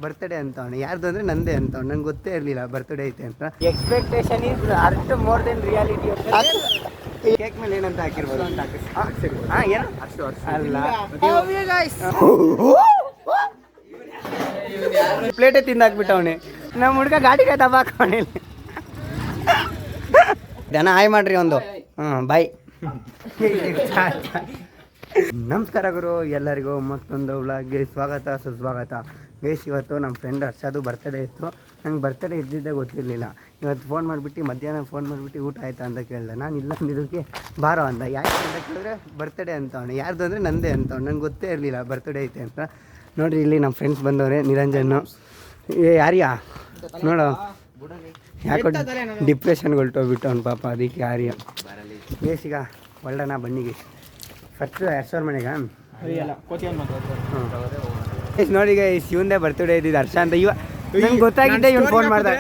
Birthday ಅಂತ ಅವನು ಯಾರ್ದು ಅಂದರೆ ನಂದೇ ಅಂತ ಅವ್ನು ನಂಗೆ ಗೊತ್ತೇ ಇರಲಿಲ್ಲ ಬರ್ತ್ಡೇ ಐತೆ ಅಂತ. Expectation is hurt more than reality. Cake ಮೇಲೆ ಏನಂತ ಹಾಕಿರ್ಬೋದು ಅಂತ ಏನು ಅಲ್ಲ ಪ್ಲೇಟೇ ತಿಂದಾಕ್ಬಿಟ್ಟು ಅವನೇ ನಮ್ಮ ಹುಡುಗ ಗಾಡಿಗೆ ದಬ್ಬಾಕವನೇ. ಜನ ಹಾಯ್ ಮಾಡ್ರಿ ಒಂದು. ಬಾಯ್. ನಮಸ್ಕಾರ ಗುರು, ಎಲ್ಲರಿಗೂ ಮತ್ತೊಂದು ವ್ಲಾಗ್ಗೆ ಸ್ವಾಗತ ಸುಸ್ವಾಗತ. ಗೈಸ್, ಇವತ್ತು ನಮ್ಮ ಫ್ರೆಂಡ್ ಹರ್ಷದು ಬರ್ತಡೇ ಇತ್ತು. ನಂಗೆ ಬರ್ತಡೇ ಇದ್ದಿದ್ದೇ ಗೊತ್ತಿರಲಿಲ್ಲ. ಇವತ್ತು ಫೋನ್ ಮಾಡಿಬಿಟ್ಟು ಮಧ್ಯಾಹ್ನ ಫೋನ್ ಮಾಡಿಬಿಟ್ಟು ಊಟ ಆಯಿತಾ ಅಂತ ಕೇಳಿದೆ. ನಾನು ಇಲ್ಲ ಅಂದಿದ್ದಕ್ಕೆ ಬಾರೋ ಅಂದ. ಯಾಕೆ ಅಂತ ಕೇಳಿದ್ರೆ ಬರ್ತಡೇ ಅಂತ ಅವನು ಯಾರ್ದು ಅಂದರೆ ನಂದೇ ಅಂತ ಅವ್ನು ನಂಗೆ ಗೊತ್ತೇ ಇರಲಿಲ್ಲ ಬರ್ತ್ಡೇ ಐತೆ ಅಂತ. ನೋಡಿರಿ ಇಲ್ಲಿ ನಮ್ಮ ಫ್ರೆಂಡ್ಸ್ ಬಂದವ್ರೆ. ನಿರಂಜನ್ನು ಯಾರ್ಯಾ ನೋಡು ಯಾಕೋ ಡಿಪ್ರೆಷನ್ಗೆ ಹೊಲ್ಟೋಗ್ಬಿಟ್ಟು ಅವ್ನು ಪಾಪ. ಅದಕ್ಕೆ ಆರ್ಯ ಬೇಸಿಗ ಒಳ್ಳನ ಬನ್ನಿಗೆ ಫಸ್ಟ್ 2,000 ಮನೆಗ ನೋಡಿ ಇವಂದೇ ಬರ್ತಡೇ ಇದ್ದಿದ್ದು ಹರ್ಷ ಅಂತ. ನಂಗೆ ಗೊತ್ತಾಗಿದ್ದೆ ಇವನು ಫೋನ್ ಮಾಡ್ದೆ.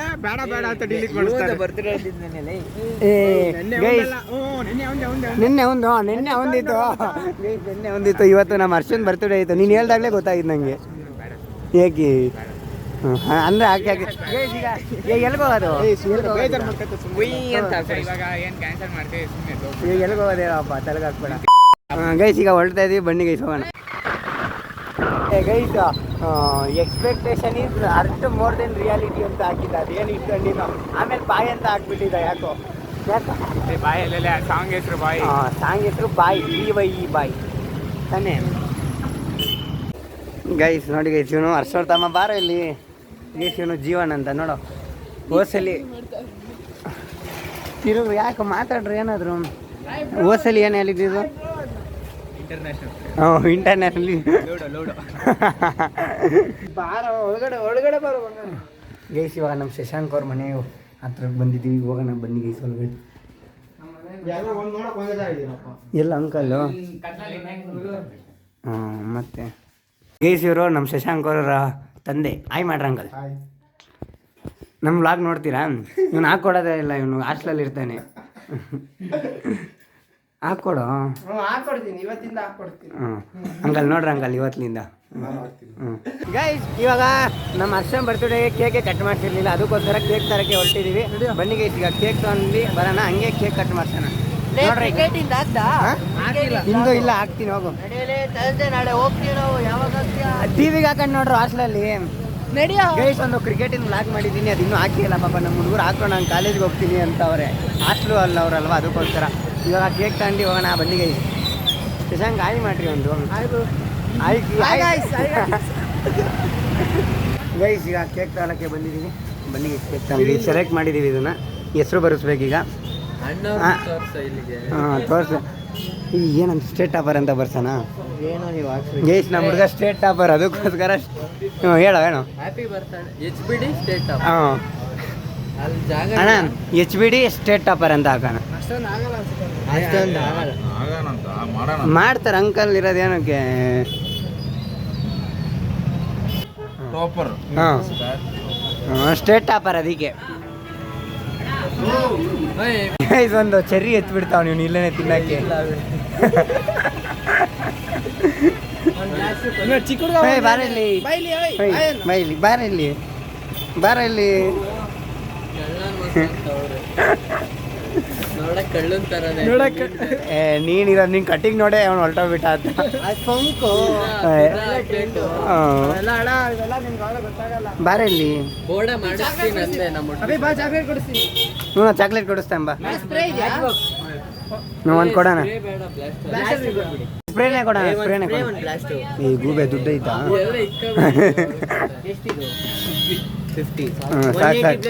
ನಿನ್ನೆ ಒಂದಿತ್ತು ಇವತ್ತು ನಮ್ಮ ಹರ್ಷನ್ ಬರ್ತಡೇ ಇತ್ತು. ನೀನು ಹೇಳ್ದಾಗಲೇ ಗೊತ್ತಾಗಿದ್ದು ನನಗೆ. ಏಕೆ ಅಂದರೆ ಹಾಕಿ ಎಲ್ಗೋಗೋದು ಎಲ್ಗೋಗೋದೇವಪ್ಪ ತಲೆಗೆ ಹಾಕ್ಬೇಡ. ಗೈಸ್ ಈಗ ಹೊರಡ್ತಾ ಇದ್ದೀವಿ, ಬನ್ನಿ ಗೈಸ್ ಹೋಗೋಣ. Guys, expectation is hurt more than reality ಅಂತ ಹಾಕಿದ್ದ. ಅದೇನು ಇಟ್ಕೊಂಡಿನೋ ಆಮೇಲೆ ಬಾಯ್ ಅಂತ ಹಾಕ್ಬಿಟ್ಟಿದ್ದ. ಯಾಕೋ ಬಾಯಲ್ಲೆಲ್ಲ ಸಾಂಗ್ ಹೆಸರು ಬಾಯ್. ಸಾಂಗ್ ಹೆಸರು ಬಾಯ್, BYE ಬಾಯ್ ತಾನೇ. ಗೈಸ್ ನೋಡಿ ಗೈಸ್, ಇವನು ಹರ್ಷವ್ರ ತಮ್ಮ ಬಾರ ಇಲ್ಲಿ. ಗೈಸ್ ಇವನು ಜೀವನ್ ಅಂತ ನೋಡೋ. ಹೋಸಲಿ ತಿರುಗು ಯಾಕೆ ಮಾತಾಡ್ರಿ ಏನಾದ್ರು. ಹೋಸಲಿ ಏನು ಹೇಳಿದ್ದು ಇಂಟರ್ನ್ಯಾಷನಲಿ ಬಾರ ಒಳಗಡೆ ಬಾರೋ. ಗೈಸ್ ಇವಾಗ ನಮ್ಮ ಶಶಾಂಕ್ ಅವ್ರ ಮನೆ ಹತ್ರಕ್ಕೆ ಬಂದಿದ್ದೀವಿ. ಹೋಗೋಣ ಬನ್ನಿ ಗೈಸ್ ಒಳಗಡೆ. ಎಲ್ಲ ಅಂಕಲ್ಲು ಮತ್ತೆ ಗೈಸ್ ಇವರು ನಮ್ಮ ಶಶಾಂಕ್ ಅವರ ತಂದೆ. ಆಯ್ ಮಾಡ್ರಿ ಅಂಕಲ್. ನಮ್ಮ ವ್ಲಾಗ್ ನೋಡ್ತೀರಾ? ಇವನು ಹಾಕ್ಕೊಡೋದೇ ಇಲ್ಲ, ಇವನು ಹಾಸ್ಟೆಲಲ್ಲಿ ಇರ್ತಾನೆ. ಹಾಕ್ಕೊಡು. ಹಾಕ್ಕೊಡ್ತೀನಿ, ಇವತ್ತಿಂದ ಹಾಕ್ಕೊಡ್ತೀನಿ. ಅಂಕಲ್ ನೋಡ್ರಿ ಅಂಕಲ್ ಇವತ್ತಿನಿಂದ. ಗೈಸ್ ಇವಾಗ ನಮ್ಮ ಹರ್ಷನ್ ಬರ್ತಡೇ ಕೇಕೆ ಕಟ್ ಮಾಡ್ತಿರ್ಲಿಲ್ಲ, ಅದಕ್ಕೋಸ್ಕರ ಕೇಕ್ ತರಕ್ಕೆ ಹೊರಟಿದ್ದೀವಿ. ಬನ್ನಿ ಗೈಸ್ ಈಗ ಕೇಕ್ ತಗೊಂಡು ಬರೋಣ, ಹಂಗೆ ಕೇಕ್ ಕಟ್ ಮಾಡ್ಸೋಣ. ನೋಡ್ರಿ ಇಂದು ಇಲ್ಲ ಹಾಕ್ತೀನಿ ಹೋಗು. ನಾಳೆ ಹೋಗ್ತೀವಿ ನಾವು. ಯಾವಾಗ ಟಿವಿಗೆ ಹಾಕೊಂಡು ನೋಡ್ರು ಹಾಸ್ಟೆಲಲ್ಲಿ. ಗೈಸ್ ಒಂದು ಕ್ರಿಕೆಟಿನ ವ್ಲಾಗ್ ಮಾಡಿದ್ದೀನಿ, ಅದು ಇನ್ನೂ ಹಾಕಿಲ್ಲ ಪಾಪ. ನಮ್ಮ ಹುಡುಗರು ಹಾಕೊಂಡು ನಾನು ಕಾಲೇಜ್ಗೆ ಹೋಗ್ತೀನಿ ಅಂತ ಅವರೇ. ಹಾಸ್ಟ್ಲು ಅಲ್ಲ ಅವರಲ್ವ, ಅದಕ್ಕೋಸ್ಕರ ಇವಾಗ ಕೇಕ್ ತಗೊಂಡು ಹೋಗೋಣ. ಬನ್ನಿ ಗೈಸ್. ಶಶಾಂಕ್ ಆಯ್ ಮಾಡ್ರಿ ಒಂದು. ಗೈಸ್ ಈಗ ಕೇಕ್ ತಗೊಳಕ್ಕೆ ಬಂದಿದ್ದೀವಿ. ಬನ್ನಿ ಗೈಸ್ ಕೇಕ್ ತಗೊಂಡು ಸೆಲೆಕ್ಟ್ ಮಾಡಿದ್ದೀವಿ. ಇದನ್ನು ಹೆಸರು ಬರೆಸ್ಬೇಕೀಗ. ಹಾಂ ತೋರಿಸ. ಏನಂತ ಸ್ಟೇಟ್ ಟಾಪರ್ ಅಂತ ಬರ್ಸೋಣ. ಏನೋ ನೀವು ಗೈಸ್ ನಮ್ಮ ಹುಡುಗ ಸ್ಟೇಟ್ ಟಾಪರ್, ಅದಕ್ಕೋಸ್ಕರ ಹೇಳೋ happy birthday HBD state topper. ಹಾಂ ಅಣ್ಣ HBD ಸ್ಟೇಟ್ ಟಾಪರ್ ಅಂತ ಹಾಕೋಣ. ಮಾಡ್ತಾರೆ ಅಂಕಲ್ ಇರೋದೇನಕ್ಕೆ. ಹಾಂ ಸ್ಟೇಟ್ ಟಾಪರ್ ಅದಕ್ಕೆ. ಒಂದು ಚೆರ್ರಿ ಎತ್ಬಿಡ್ತಾವ ನೀವು ಇಲ್ಲೇನೆ ತಿನ್ನಕ್ಕೆ. ಬಾರಲ್ಲಿ ಬಾರಲ್ಲಿ ಬಾರಲ್ಲಿ ನೀನಿರೋ ನಿನ್ ಕಟ್ಟಿಂಗ್ ನೋಡೇ ಅವ್ನು ಹೊರಟೋಗ್ಬಿಟ್ಟ ಅಂತ. ಬಾರಲ್ಲಿ ಚಾಕ್ಲೇಟ್ ಕೊಡಿಸ್ತಾನೆ ಬಾ. ಒಂದು ಕೊಡೋಣ, ಸ್ಪ್ರೇನೇ ಕೊಡೋಣ. ಸ್ಪ್ರೇನೇ ಕೊಡೋಣ. ಈ ಗೂಬೆ ದುಡ್ಡು ಐತಾ? 50. ಸಾಕು ಸಾಕು.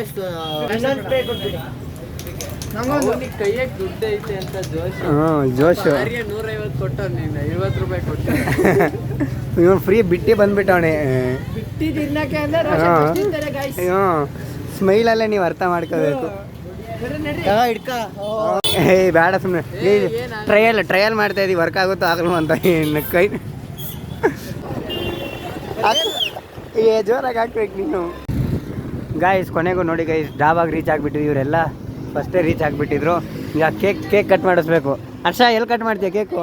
ಜೋಶು 150 ಕೊಟ್ಟ. ನೀನು 50 ರೂಪಾಯಿ ಕೊಟ್ಟ. ಇವನು ಫ್ರೀ ಬಿಟ್ಟು ಬಂದ್ಬಿಟ್ಟವಣೆ. ಸ್ಮೈಲಲ್ಲೇ ನೀವು ಅರ್ಥ ಮಾಡ್ಕೋಬೇಕು. ಬೇಡ ಸುಮ್ಮನೆ ಟ್ರಯಲ್ ಮಾಡ್ತಾ ಇದೀವಿ, ವರ್ಕ್ ಆಗುತ್ತೋ ಆಗಲ್ವ ಅಂತ. ಕೈ ಜೋರಾಗಿ ಹಾಕ್ಬೇಕು ನೀನು. ಗಾಯ್ಸ್ ಕೊನೆಗೂ ನೋಡಿ ಗೈಸ್ ಡಾಬಾಗಿ ರೀಚ್ ಆಗಿಬಿಟ್ಟು ಇವರೆಲ್ಲ ಫಸ್ಟೇ ರೀಚ್ ಆಗಿಬಿಟ್ಟಿದ್ರು. ಈಗ ಕೇಕ್ ಕಟ್ ಮಾಡಿಸ್ಬೇಕು. ಹರ್ಷ ಎಲ್ಲಿ ಕಟ್ ಮಾಡ್ತೀಯ ಕೇಕು?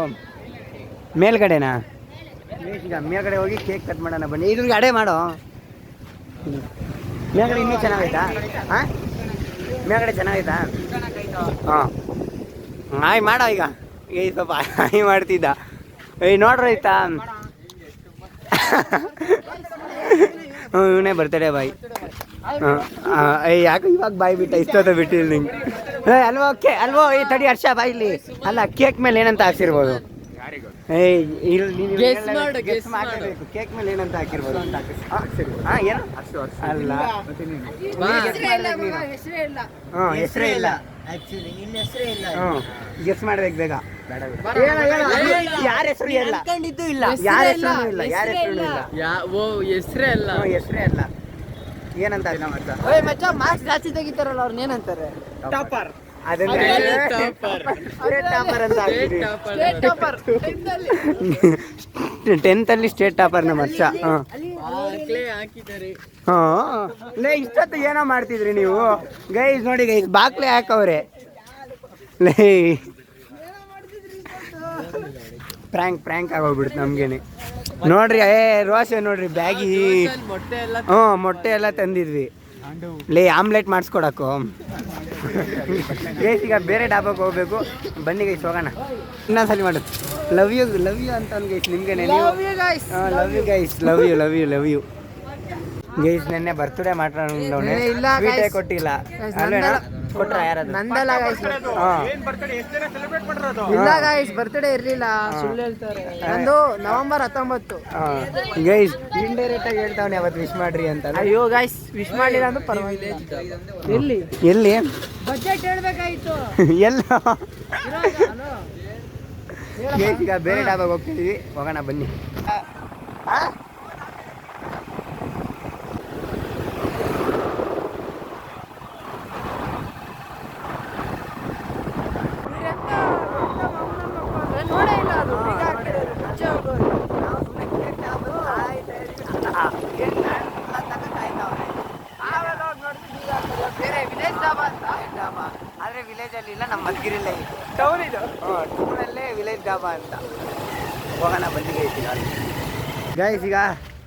ಮೇಲ್ಗಡೆನಾ? ಈಗ ಮೇಲ್ಗಡೆ ಹೋಗಿ ಕೇಕ್ ಕಟ್ ಮಾಡೋಣ ಬನ್ನಿ. ಇದ್ರಿಗೆ ಅಡೆ ಮಾಡೋ. ಮೇಲ್ಗಡೆ ಇನ್ನೂ ಚೆನ್ನಾಗೈತಾ? ಹಾಂ, ಮೇಲ್ಗಡೆ ಚೆನ್ನಾಗೈತಾ? ಹಾಂ, ಹಾಯ್ ಮಾಡೋ ಈಗ. ಈಗ ಸ್ವಲ್ಪ ಹಾಯ್ ಮಾಡ್ತಿದ್ದ. ಏಯ್ ನೋಡ್ರಿ ಆಯ್ತಾ? ಹ್ಞೂ, ಇವನೇ ಬರ್ತಡೇ ಬಾಯ್. ಹಾಂ, ಯಾಕೆ ಇವಾಗ ಬಾಯ್ ಬಿಟ್ಟ? ಇಷ್ಟೊತ್ತ ಬಿಟ್ಟಿಲ್ಲ ನಿಂಗೆ. ಅಲ್ವೋ ಅಲ್ವೋ, ಈ ತಡಿ ಹರ್ಷ ಬಾಯಿಲಿ. ಅಲ್ಲ, ಕೇಕ್ ಮೇಲೆ ಏನಂತ ಹಾಕ್ಸಿರ್ಬೋದು? ಕೇಕ್ ಮೇಲೆ ಏನಂತ ಹಾಕಿರ್ಬೋದು? ಏನು ಅಲ್ಲ, ಹೆಸರೇ ಇಲ್ಲ. ಗೆಸ್ ಮಾಡ್ಬೇಕು ಬೇಗ. ಯಾರ ಹೆಸರು ಇಲ್ಲ, ಯಾರ ಹೆಸರು ಇಲ್ಲ, ಯಾರ ಹೆಸರು ಇಲ್ಲ, ಹೆಸರೇ ಅಲ್ಲ. ಏನಂತ ಮಚ್ಚ ಮಾರ್ಕ್ಸ್ ಜಾಸ್ತಿ ತೆಗಿತಾರಲ್ಲ ಅವ್ರನ್ನ ಏನಂತಾರೆ? ಟಾಪರ್. ಟೆಂತಲ್ಲಿ ಸ್ಟೇಟ್ ಟಾಪರ್ ನಮ್ಮ ವರ್ಷ. ಇಷ್ಟೊತ್ತು ಏನೋ ಮಾಡ್ತಿದ್ರಿ ನೀವು ಗೈಸ್? ನೋಡಿ ಗೈಸ್, ಬಾಕ್ಲೆ ಹಾಕವ್ರೆ. ಪ್ರ್ಯಾಂಕ್ ಆಗೋಗ್ಬಿಡ್ತು ನಮ್ಗೇನೆ. ನೋಡ್ರಿ, ರೋಷ ನೋಡ್ರಿ, ಬ್ಯಾಗಿ. ಮೊಟ್ಟೆ ಎಲ್ಲ ತಂದಿದ್ವಿ. ಆಮ್ಲೆಟ್ ಮಾಡಿಸ್ಕೊಡಕ್ಕೋ. ಗೈಸ್, ಈಗ ಬೇರೆ ಡಾಬಾಗೆ ಹೋಗ್ಬೇಕು. ಬನ್ನಿ ಗೈಸ್, ಹೋಗೋಣ. ಇನ್ನೊಂದ್ಸಲಿ ಮಾಡುದು ಲವ್ ಯು ಅಂತ ಒಂದು ಗೈಸ್ ನಿಮ್ಗೆ. Love you guys. ನೆನ್ನೆ ಬರ್ತ್ಡೇ ಮಾಡ್ಕೊಂಡವನೆ, ಸ್ವೀಟೇ ಕೊಟ್ಟಿಲ್ಲ. ಕೊಟ್ರ ಯಾರಾದ್ರು? ನಂದಲ್ಲ ಗೈಸ್. ಇಲ್ಲ ಗೈಸ್, ಬರ್ತ್ಡೇ ಇರ್ಲಿಲ್ಲ, ಸುಳ್ಳು ಹೇಳ್ತಾರೆ. ನಂದು ನವೆಂಬರ್ 19. ಗೈಸ್, ಇಂಡೈರೆಕ್ಟ್ ಆಗಿ ಹೇಳ್ತಾವನೆ ಅವತ್ತು ವಿಶ್ ಮಾಡ್ರಿ ಅಂತ. ಅಯ್ಯೋ ಗೈಸ್, ವಿಶ್ ಮಾಡಿಲ್ಲ ಅಂದ್ರೆ ಪರವಾಗಿಲ್ಲ. ಎಲ್ಲಿ ಬಜೆಟ್ ಹೇಳ್ಬೇಕಾಯ್ತು. ಎಲ್ಲ ಗೈಸ್, ಈಗ ಬೇರೆ ಡಾಬಾಗೆ ಹೋಗ್ತಿದೀವಿ, ಹೋಗೋಣ ಬನ್ನಿ. ಆದರೆ ವಿಲೇಜಲ್ಲಿ ಇಲ್ಲ, ನಮ್ಮ ಮದ್ಗಿರಿಲ್ಲೇ ಟೌನ್ ಇದು. ಟೌನಲ್ಲೇ ವಿಲೇಜ್ ಡಾಬಾ ಅಂತ. ಹೋಗೋಣ ಬನ್ನಿ ಗೈಸ್. ಈಗ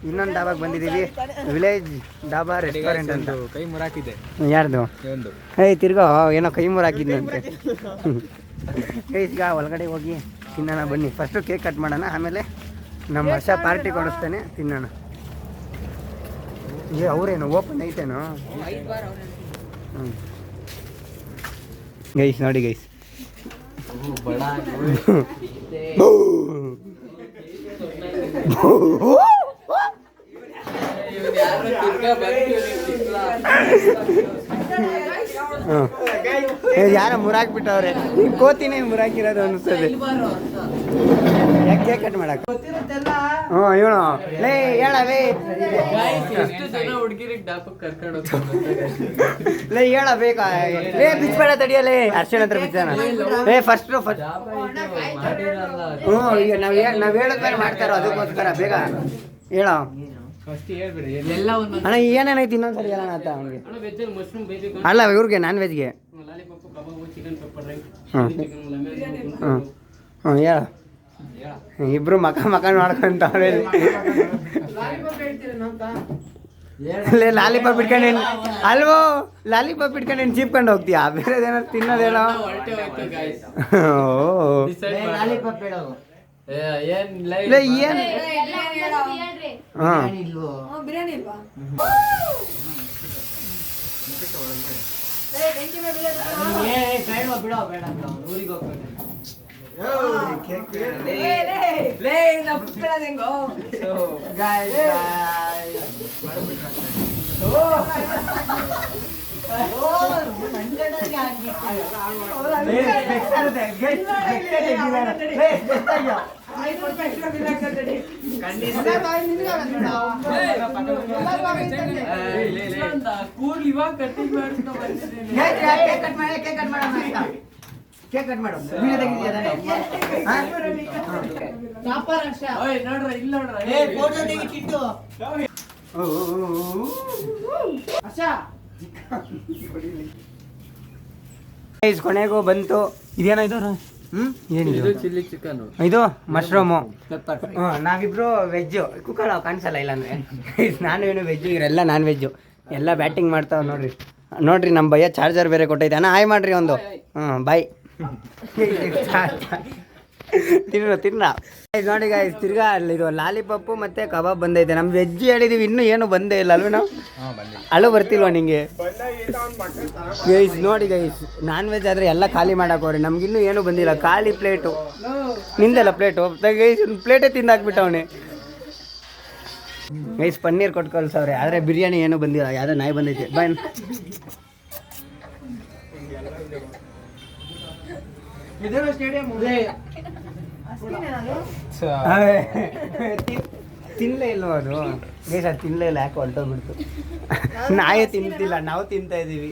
ಇನ್ನೊಂದು ಡಾಬಾಗೆ ಬಂದಿದ್ದೀವಿ, ವಿಲೇಜ್ ಡಾಬಾ ರೆಸ್ಟೋರೆಂಟ್ ಅಂತ. ಕೈ ಮುರಾಕಿದೆ. ಯಾರ್ದು? ತಿರ್ಗೋ ಏನೋ ಕೈ ಮುರಾಕಿದ್ನಂತೆ. ಗೈಸ್, ಈಗ ಒಳಗಡೆ ಹೋಗಿ ತಿನ್ನೋಣ ಬನ್ನಿ. ಫಸ್ಟು ಕೇಕ್ ಕಟ್ ಮಾಡೋಣ, ಆಮೇಲೆ ನಮ್ಮ ವರ್ಷ ಪಾರ್ಟಿ ಕೊಡಿಸ್ತಾನೆ, ತಿನ್ನೋಣ. ಅವರೇನು ಓಪನ್ ಐತೇನೋ? ಗೈಸ್ ನೋಡಿ ಗೈಸ್, ಯಾರ ಮುರಾಕ್ಬಿಟ್ಟವ್ರೆ. ಕೋತಿನೇ ಮುರಾಕಿರೋದು ಅನಿಸ್ತದೆ. ಯಾಕೆ ಕೇಕ್ ಕಟ್ ಮಾಡಕ್? ಹ್ಞೂ, ಇವನು ಲೇ ಹೇಳವೇ ಲೇ ಹೇಳಬೇಕಾ? ಬಿಚ್ಬೇಡ, ತಡಿಯಲೇ. ಅರ್ಶನ ಹತ್ರ ಬಿಚ್ಚಾನ. ಫಸ್ಟ್ ಹ್ಞೂ, ಈಗ ನಾವ್ ಹೇಳದ್ಮೇಲೆ ಮಾಡ್ತಾರೋ, ಅದಕ್ಕೋಸ್ಕರ ಬೇಗ ಹೇಳ. ಅಣ್ಣ ಏನೇನೈತಿ ಇನ್ನೊಂದ್ಸರಿ ಹೇಳೋಣ ಅಂತ ಅವ್ನಿಗೆ. ಅಲ್ಲ, ಇವ್ರಿಗೆ ನಾನ್ ವೆಜ್ಗೆ. ಹ್ಞೂ ಹೇಳ. ಇಬ್ರು ಮಕ ಮಾಡ್ಕೊಂತ ಲಾಲಿಪಾಪ್ ಇಟ್ಕೊಂಡೇನು ಅಲ್ವೋ? ಲಾಲಿಪಾಪ್ ಇಟ್ಕೊಂಡೇನು ಚೀಪ್ಕೊಂಡು ಹೋಗ್ತೀಯಾ? ಬೇರೆದೇನಾರು ತಿನ್ನೋದೇನೋ? ಲಾಲಿಪಾಪ್ ಹೇಳೋ ಏನು? ಹಾಂ, ಕೇಕ್ ಕಟ್ ಮಾಡು. ಕೊನೆಗೂ ಬಂತು. ಇದೇನಾಯ್ತು? ಏನಿದು ಚಿಲ್ಲಿ ಚಿಕನ್, ಇದು ಮಶ್ರೂಮು. ನಾವಿಬ್ರು ವೆಜ್ಜು. ಕುಕ್ಕರ್ ಕಾಣಿಸಲ್ಲ ಇಲ್ಲ ಅಂದರೆ ನಾನು ಏನು ವೆಜ್ಜು, ಇವರೆಲ್ಲ ನಾನ್ ವೆಜ್ಜು. ಎಲ್ಲ ಬ್ಯಾಟಿಂಗ್ ಮಾಡ್ತಾವೆ ನೋಡ್ರಿ. ನೋಡ್ರಿ ನಮ್ಮ ಭಯ್ಯ ಚಾರ್ಜರ್ ಬೇರೆ ಕೊಟ್ಟೈತೆ. ಅಣ್ಣ ಹಾಯ್ ಮಾಡ್ರಿ ಒಂದು. ಬಾಯ್. ತಿನ್ನ ನೋಡಿ ಗಾಯ್ಸ್, ತಿರ್ಗಾ ಅಲ್ಲಿರೋ ಲಾಲಿಪಾಪು ಮತ್ತು ಕಬಾಬ್ ಬಂದೈತೆ. ನಮ್ಮ ವೆಜ್ ಹೇಳಿದೀವಿ, ಇನ್ನೂ ಏನು ಬಂದೇ ಇಲ್ಲ ಅಲ್ವ ನಾವು. ಅಳು ಬರ್ತಿಲ್ವ ನಿಂಗೆ ಗೈಸ್? ನೋಡಿ ಗೈಸ್, ನಾನ್ ವೆಜ್ ಆದರೆ ಎಲ್ಲ ಖಾಲಿ ಮಾಡಾಕೋರಿ. ನಮ್ಗಿನ್ನೂ ಏನೂ ಬಂದಿಲ್ಲ, ಖಾಲಿ ಪ್ಲೇಟು. ನಿಂದೆಲ್ಲ ಪ್ಲೇಟು ಗೈಸ್, ಪ್ಲೇಟೇ ತಿಂದಾಕ್ಬಿಟ್ಟವನೆ ಗೈಸ್. ಪನ್ನೀರ್ ಕೊಟ್ಟು ಕಳ್ಸವ್ರೆ, ಆದರೆ ಬಿರಿಯಾನಿ ಏನೂ ಬಂದಿಲ್ಲ. ಯಾವುದೋ ನಾಯಿ ಬಂದೈತೆ. ಬಾಯ್. ತಿನ್ನಲೇ ಇಲ್ವ ಅದು ಗೈಸ್? ಅದು ತಿನ್ನಲೇ ಇಲ್ಲ, ಯಾಕೆ ಹೊರಟೋಗ್ಬಿಡ್ತು. ನಾಯೇ ತಿಂತಿಲ್ಲ, ನಾವು ತಿಂತಾ ಇದ್ದೀವಿ.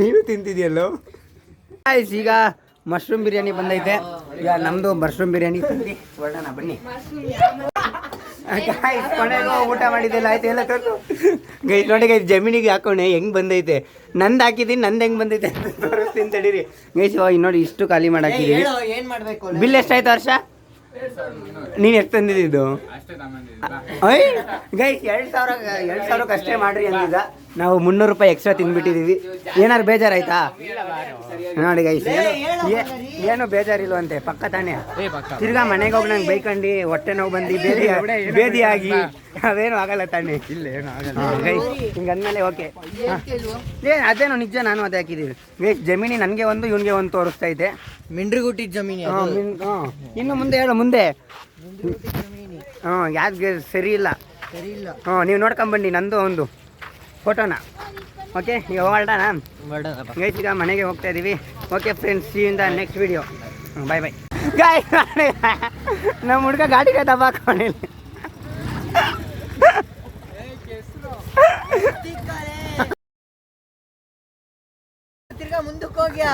ನೀನು ತಿಂತಿದ್ಯಲ್ಲೋ ಗೈಸ್. ಈಗ ಮಶ್ರೂಮ್ ಬಿರಿಯಾನಿ ಬಂದೈತೆ. ಈಗ ನಮ್ಮದು ಮಶ್ರೂಮ್ ಬಿರಿಯಾನಿ ಹೊರಡೋಣ ಬನ್ನಿ ಗೈಸ್. ಕೊನೆಗೂ ಊಟ ಮಾಡಿದ್ದೆಲ್ಲ ಆಯ್ತು, ಎಲ್ಲ ತೋರಿಸು ಗೈಸ್. ನೋಡಿ ಗೈಸ್, ಜಮೀನಿಗೆ ಹಾಕೋಣೆ ಹೆಂಗೆ ಬಂದೈತೆ. ನಂದು ಹಾಕಿದ್ದೀನಿ, ನಂದು ಹೆಂಗೆ ಬಂದೈತೆ ಅಂತ ತೋರಿಸ್ತೀನಿ ತಡೀರಿ ಗೈಸ್. ನೋಡಿ ಇಷ್ಟು ಖಾಲಿ ಮಾಡಾಕಿದ್ದೀವಿ. ಏನು ಮಾಡಬೇಕು? ಬಿಲ್ ಎಷ್ಟಾಯ್ತು ಹರ್ಷ? ನೀನು ಎಷ್ಟು ತಂದಿದ್ದು? ಗೈಸ್ 2,000 ಅಷ್ಟೇ ಮಾಡ್ರಿ ಅಂದಿದ್ದ. ನಾವು 300 ರೂಪಾಯಿ ಎಕ್ಸ್ಟ್ರಾ ತಿಂದ್ಬಿಟ್ಟಿದ್ದೀವಿ. ಏನಾರು ಬೇಜಾರಾಯ್ತಾ? ನೋಡಿ ಗೈಸ್, ಏನು ಬೇಜಾರಿಲ್ವಂತೆ, ಪಕ್ಕ ತಾನೇ. ತಿರ್ಗಾ ಮನೆಗೆ ಹೋಗಿ ನಂಗೆ ಬೈಕಂಡು ಹೊಟ್ಟೆ ನೋವು ಬಂದು ಬೇದಿ ಆಗಿ ಅವೇನು ಆಗಲ್ಲ ತಾನೆ. ಇಲ್ಲ ಏನು ಆಗಲ್ಲ ಗೈಸ್. ಹಿಂಗೆ ಅಂದಮೇಲೆ ಓಕೆ. ಅದೇನೋ ನಿಜ, ನಾನು ಅದೇ ಹಾಕಿದ್ದೀವಿ ಗೈಸ್. ಜಮೀನಿ ನನಗೆ ಒಂದು, ಇವನಿಗೆ ಒಂದು ತೋರಿಸ್ತೈತೆ. ಮಿಂಡ್ರಿಗುಟ್ಟಿದ ಜಮೀನಿ. ಇನ್ನು ಮುಂದೆ ಹೇಳು, ಮುಂದೆ. ಯಾಕೆ ಸರಿ ಇಲ್ಲ? ನೀವು ನೋಡ್ಕೊಂಬನ್ನಿ ನಂದು ಒಂದು ಫೋಟೋನ. ಓಕೆ, ಈಗ ಹೊರಡೋಣ ಗೈಸ್. ಈಗ ಮನೆಗೆ ಹೋಗ್ತಾ ಇದ್ದೀವಿ. Okay friends, see in the next video. Bye bye guys. ನಮ್ಮ ಹುಡುಗ ಗಾಡಿಗೆ ದಬ್ಬಾಕೊಂಡಿಲ್ಲ. ತಿರ್ಗಾ ಮುಂದಕ್ಕೆ ಹೋಗ್ಯಾ.